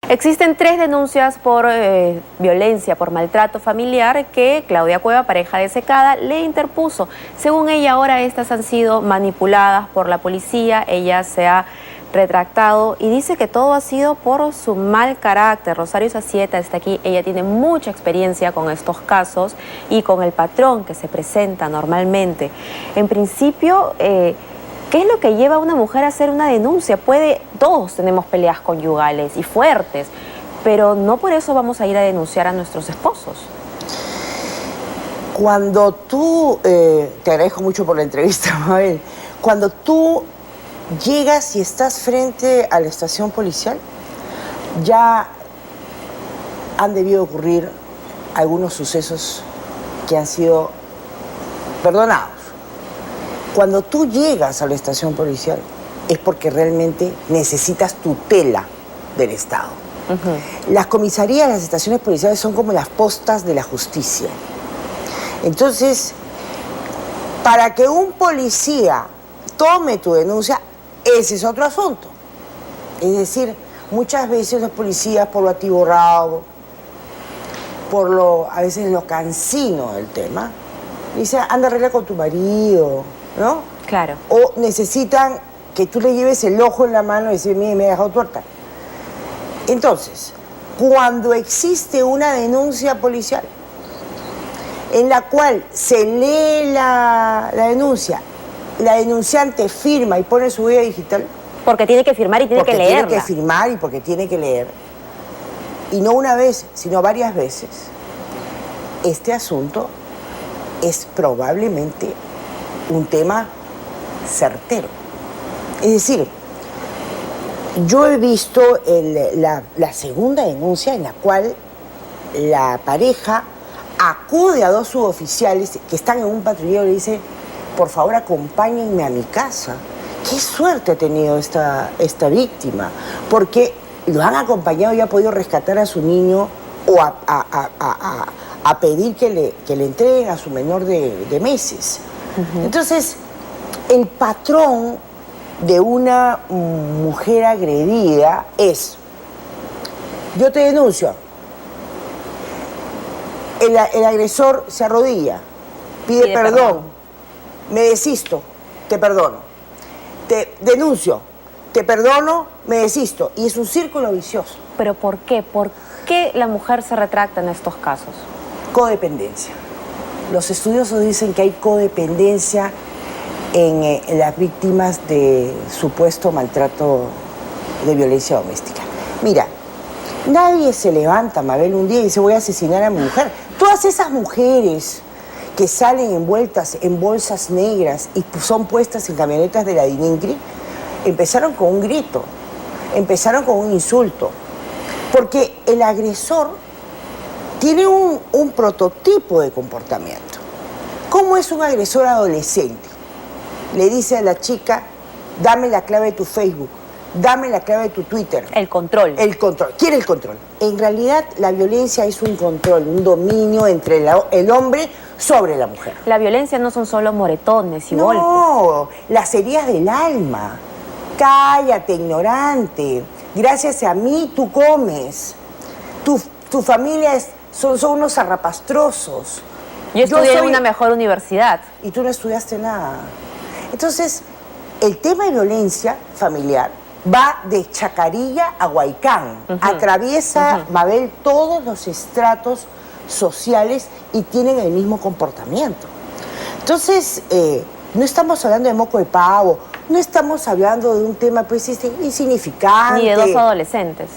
Existen 3 denuncias por violencia, por maltrato familiar que Claudia Cueva, pareja de Secada, le interpuso. Según ella, ahora estas han sido manipuladas por la policía. Ella se ha retractado y dice que todo ha sido por su mal carácter. Rosario Sacieta está aquí. Ella tiene mucha experiencia con estos casos y con el patrón que se presenta normalmente. En principio, ¿qué es lo que lleva a una mujer a hacer una denuncia? Todos tenemos peleas conyugales y fuertes, pero no por eso vamos a ir a denunciar a nuestros esposos. Cuando tú, te agradezco mucho por la entrevista, Mabel, cuando tú llegas y estás frente a la estación policial, ya han debido ocurrir algunos sucesos que han sido perdonados. Cuando tú llegas a la estación policial es porque realmente necesitas tutela del Estado. Las comisarías, las estaciones policiales son como las postas de la justicia. Entonces, para que un policía tome tu denuncia, ese es otro asunto. Es decir, muchas veces los policías, por lo atiborrado, a veces lo cansino del tema, dicen, anda, arregla con tu marido, ¿no? Claro. O necesitan que tú le lleves el ojo en la mano y decir, mire, me ha dejado tuerta. Entonces, cuando existe una denuncia policial en la cual se lee la denuncia, la denunciante firma y pone su huella digital. Porque tiene que firmar y tiene que leerla. Porque tiene que firmar y porque tiene que leer. Y no una vez, sino varias veces. Este asunto es probablemente un tema certero. Es decir, yo he visto la segunda denuncia en la cual la pareja acude a 2 suboficiales que están en un patrullero y le dice, por favor, acompáñenme a mi casa. Qué suerte ha tenido esta víctima, porque lo han acompañado y ha podido rescatar a su niño o a pedir que le entreguen a su menor de meses. Entonces, el patrón de una mujer agredida es, yo te denuncio, el agresor se arrodilla, pide perdón. Me desisto, te perdono. Te denuncio, te perdono, me desisto. Y es un círculo vicioso. ¿Pero por qué? ¿Por qué la mujer se retracta en estos casos? Codependencia. Los estudiosos dicen que hay codependencia en las víctimas de supuesto maltrato de violencia doméstica. Mira, nadie se levanta, Mabel, un día y dice voy a asesinar a mi mujer. Todas esas mujeres que salen envueltas en bolsas negras y son puestas en camionetas de la DININCRI, empezaron con un grito, empezaron con un insulto, porque el agresor tiene un prototipo de comportamiento. ¿Cómo es un agresor adolescente? Le dice a la chica, dame la clave de tu Facebook, dame la clave de tu Twitter. El control. El control. Quiere el control. En realidad, la violencia es un control, un dominio entre el hombre sobre la mujer. La violencia no son solo moretones y golpes. No, las heridas del alma. Cállate, ignorante. Gracias a mí tú comes. Tu familia son unos zarrapastrosos. Yo estudié en una mejor universidad. Y tú no estudiaste nada. Entonces, el tema de violencia familiar va de Chacarilla a Huaycán. Atraviesa, Mabel, todos los estratos sociales y tienen el mismo comportamiento. Entonces, no estamos hablando de moco de pavo, no estamos hablando de un tema pues insignificante. Ni de 2 adolescentes.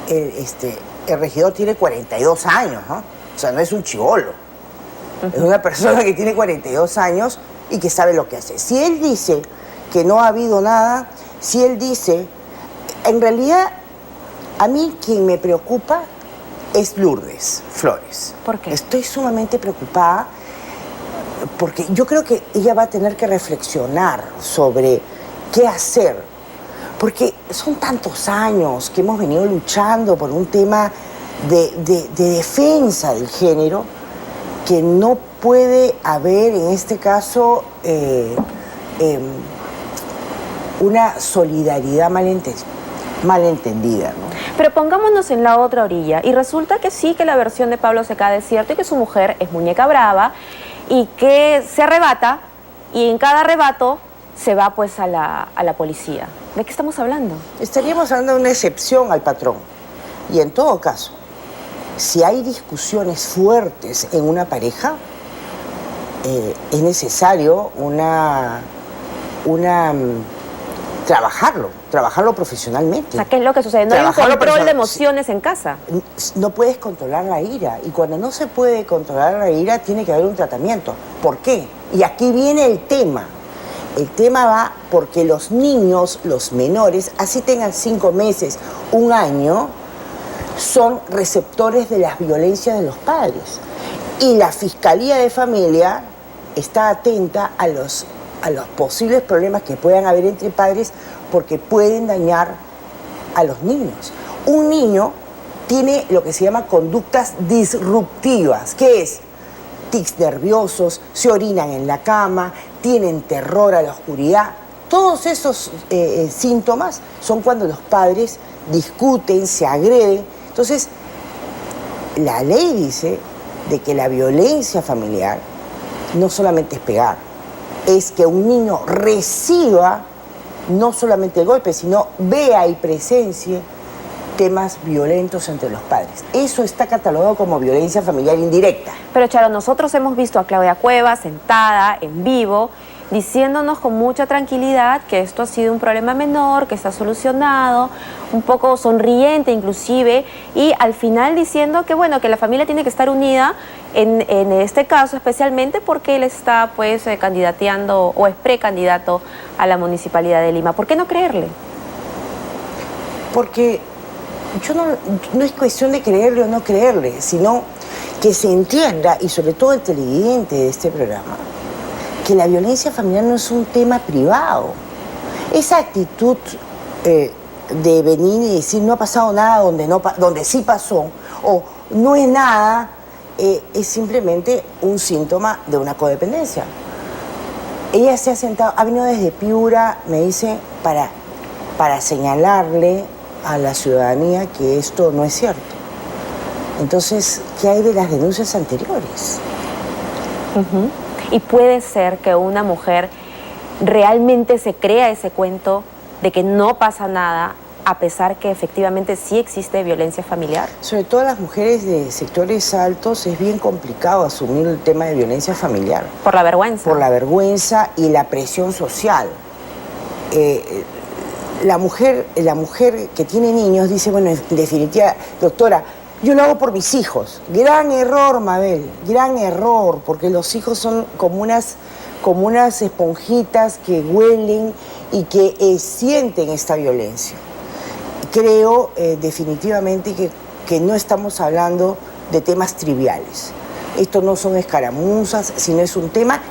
El regidor tiene 42 años, ¿no? O sea, no es un chibolo. Es una persona que tiene 42 años y que sabe lo que hace. Si él dice que no ha habido nada, si él dice, en realidad, a mí quien me preocupa es Lourdes Flores. ¿Por qué? Estoy sumamente preocupada porque yo creo que ella va a tener que reflexionar sobre qué hacer. Porque son tantos años que hemos venido luchando por un tema de defensa del género que no puede haber en este caso una solidaridad malentendida, ¿no? Pero pongámonos en la otra orilla y resulta que sí, que la versión de Pablo Secada es cierta y que su mujer es muñeca brava y que se arrebata y en cada arrebato se va pues a la policía. ¿De qué estamos hablando? Estaríamos hablando de una excepción al patrón. Y en todo caso, si hay discusiones fuertes en una pareja, es necesario trabajarlo profesionalmente. O sea, ¿qué es lo que sucede? No hay un control de emociones en casa. No puedes controlar la ira, y cuando no se puede controlar la ira, tiene que haber un tratamiento. ¿Por qué? Y aquí viene el tema. El tema va porque los niños, los menores, así tengan 5 meses, 1 año, son receptores de las violencias de los padres. Y la Fiscalía de Familia está atenta a los posibles problemas que puedan haber entre padres porque pueden dañar a los niños. Un niño tiene lo que se llama conductas disruptivas, que es tics nerviosos, se orinan en la cama, tienen terror a la oscuridad. Todos esos síntomas son cuando los padres discuten, se agreden. Entonces, la ley dice de que la violencia familiar no solamente es pegar, es que un niño reciba no solamente el golpe, sino vea y presencie temas violentos entre los padres. Eso está catalogado como violencia familiar indirecta. Pero Charo, nosotros hemos visto a Claudia Cuevas sentada en vivo, diciéndonos con mucha tranquilidad que esto ha sido un problema menor, que está solucionado, un poco sonriente inclusive, y al final diciendo que bueno, que la familia tiene que estar unida en este caso especialmente porque él está pues candidateando o es precandidato a la Municipalidad de Lima. ¿Por qué no creerle? Porque no es cuestión de creerle o no creerle, sino que se entienda, y sobre todo el televidente de este programa, que la violencia familiar no es un tema privado. Esa actitud de venir y decir no ha pasado nada donde sí pasó, o no es nada, es simplemente un síntoma de una codependencia. Ella se ha sentado, ha venido desde Piura, me dice, para señalarle a la ciudadanía que esto no es cierto. Entonces, ¿qué hay de las denuncias anteriores? Y puede ser que una mujer realmente se crea ese cuento de que no pasa nada, a pesar que efectivamente sí existe violencia familiar. Sobre todo las mujeres de sectores altos es bien complicado asumir el tema de violencia familiar. Por la vergüenza. Por la vergüenza y la presión social. La mujer que tiene niños dice, bueno, en definitiva, doctora, yo lo hago por mis hijos. Gran error, Mabel, gran error, porque los hijos son como unas esponjitas que huelen y que sienten esta violencia. Creo definitivamente que no estamos hablando de temas triviales. Esto no son escaramuzas, sino es un tema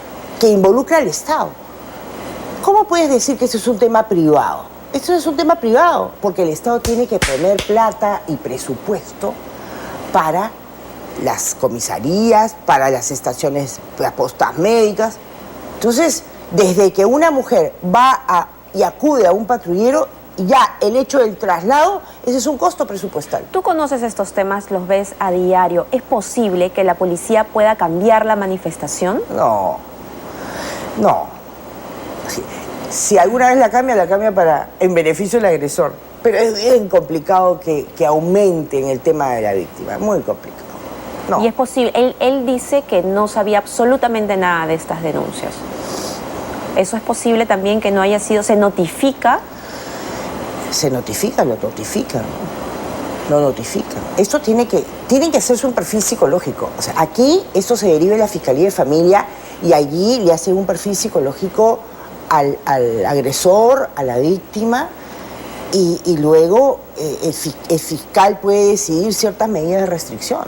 que involucra al Estado. ¿Cómo puedes decir que eso es un tema privado? Esto es un tema privado, porque el Estado tiene que poner plata y presupuesto para las comisarías, para las estaciones, las postas médicas. Entonces, desde que una mujer va y acude a un patrullero, ya el hecho del traslado, ese es un costo presupuestal. Tú conoces estos temas, los ves a diario. ¿Es posible que la policía pueda cambiar la manifestación? No. Si alguna vez la cambia en beneficio del agresor. Pero es bien complicado que aumenten el tema de la víctima, muy complicado. No. Y es posible, él dice que no sabía absolutamente nada de estas denuncias. ¿Eso es posible también que no haya sido, se notifica? Se notifica, lo notifican. Lo notifican. Esto tienen que hacerse un perfil psicológico. O sea, aquí esto se deriva de la Fiscalía de Familia y allí le hacen un perfil psicológico al agresor, a la víctima, y luego el fiscal puede decidir ciertas medidas de restricción.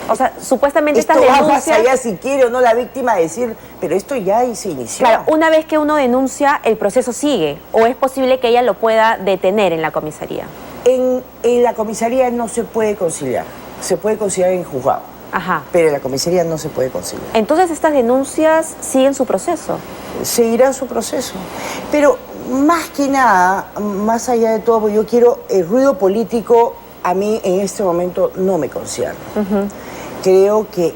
O sea, supuestamente esto estas va denuncias... más allá si quiere o no la víctima decir, pero esto ya se inició. Claro, una vez que uno denuncia, el proceso sigue, o es posible que ella lo pueda detener en la comisaría. En la comisaría no se puede conciliar, se puede conciliar en juzgado. Ajá. Pero en la comisaría no se puede conciliar. Entonces estas denuncias siguen su proceso. Seguirá su proceso. Pero más que nada, más allá de todo, yo quiero el ruido político a mí en este momento no me concierne. Creo que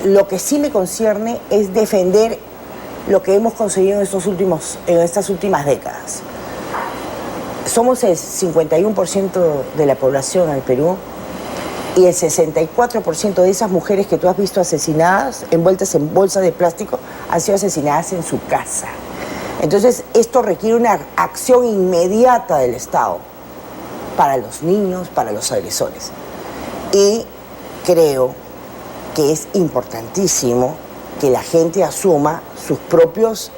lo que sí me concierne es defender lo que hemos conseguido en estas últimas décadas. Somos el 51% de la población en el Perú y el 64% de esas mujeres que tú has visto asesinadas, envueltas en bolsas de plástico, han sido asesinadas en su casa. Entonces, esto requiere una acción inmediata del Estado para los niños, para los agresores. Y creo que es importantísimo que la gente asuma sus propias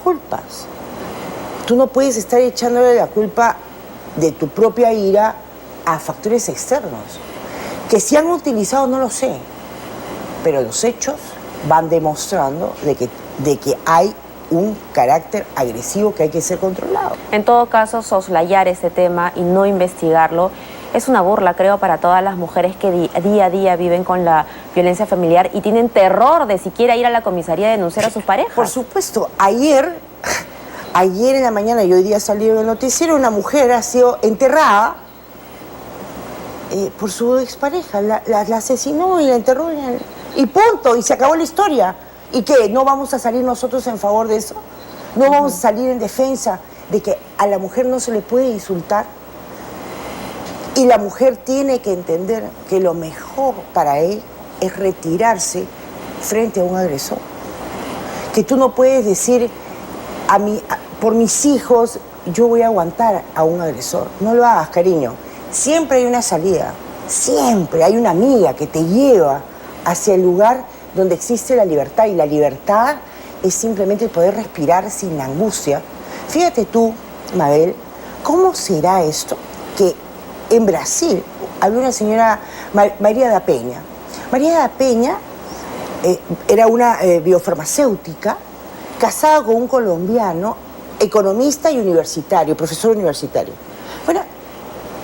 culpas. Tú no puedes estar echándole la culpa de tu propia ira a factores externos. Que si han utilizado no lo sé, pero los hechos van demostrando de que hay un carácter agresivo que hay que ser controlado. En todo caso, soslayar este tema y no investigarlo es una burla, creo, para todas las mujeres que día a día viven con la violencia familiar y tienen terror de siquiera ir a la comisaría a denunciar a sus parejas. Por supuesto, ayer en la mañana, y hoy día salió en el noticiero, una mujer ha sido enterrada por su expareja. La asesinó y la enterró y punto, y se acabó la historia. ¿Y qué? ¿No vamos a salir nosotros en favor de eso? ¿No vamos a salir en defensa de que a la mujer no se le puede insultar? Y la mujer tiene que entender que lo mejor para él es retirarse frente a un agresor. Que tú no puedes decir, por mis hijos, yo voy a aguantar a un agresor. No lo hagas, cariño. Siempre hay una salida. Siempre hay una amiga que te lleva hacia el lugar donde existe la libertad. Y la libertad es simplemente poder respirar sin angustia. Fíjate tú, Mabel, ¿cómo será esto? Que en Brasil había una señora, María da Peña. María da Peña era una biofarmacéutica casada con un colombiano, economista y universitario, profesor universitario. Bueno,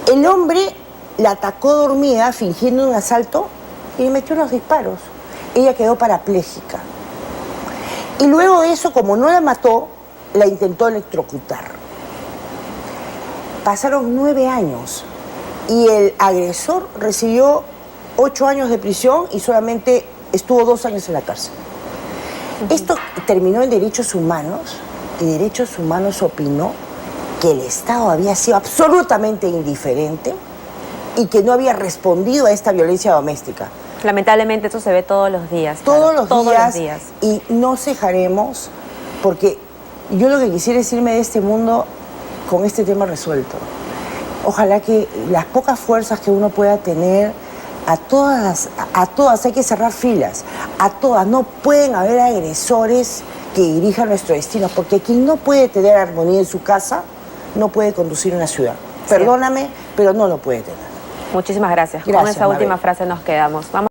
el hombre la atacó dormida fingiendo un asalto y le metió unos disparos. Ella quedó parapléjica. Y luego de eso, como no la mató, la intentó electrocutar. Pasaron 9 años y el agresor recibió 8 años de prisión y solamente estuvo 2 años en la cárcel. Esto terminó en Derechos Humanos y Derechos Humanos opinó que el Estado había sido absolutamente indiferente y que no había respondido a esta violencia doméstica. Lamentablemente esto se ve todos los días. Todos los días. Y no cejaremos, porque yo lo que quisiera es irme de este mundo con este tema resuelto. Ojalá que las pocas fuerzas que uno pueda tener, a todas hay que cerrar filas, a todas. No pueden haber agresores que dirijan nuestro destino, porque quien no puede tener armonía en su casa, no puede conducir una ciudad. Perdóname, pero no lo puede tener. Muchísimas gracias. Gracias, Con esa última Mabel. frase nos quedamos. Vamos